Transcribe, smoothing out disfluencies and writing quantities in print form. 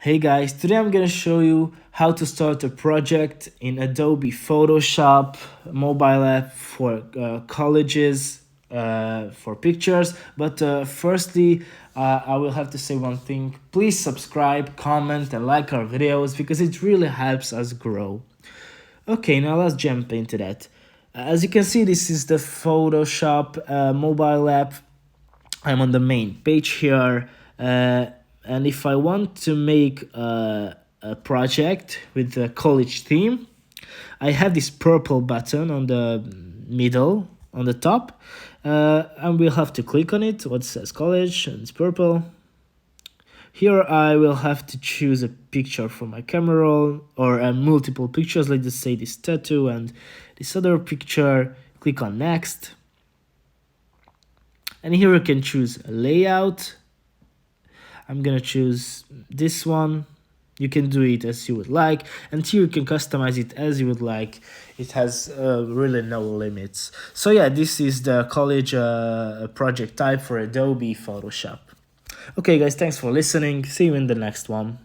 Hey guys, today I'm gonna show you how to start a project in Adobe Photoshop mobile app for colleges for pictures. But firstly, I will have to say one thing. Please subscribe, comment, and like our videos because it really helps us grow. Okay, now let's jump into that. As you can see, this is the Photoshop mobile app. I'm on the main page here, and if I want to make a project with the college theme, I have this purple button on the middle, on the top, and we'll have to click on it. What says college, and it's purple. Here I will have to choose a picture from my camera roll, or multiple pictures. Let's just say this tattoo and this other picture. Click on next. And here you can choose a layout. I'm gonna choose this one. You can do it as you would like, and here you can customize it as you would like. It has really no limits. So yeah, this is the college project type for Adobe Photoshop. Okay guys, thanks for listening. See you in the next one.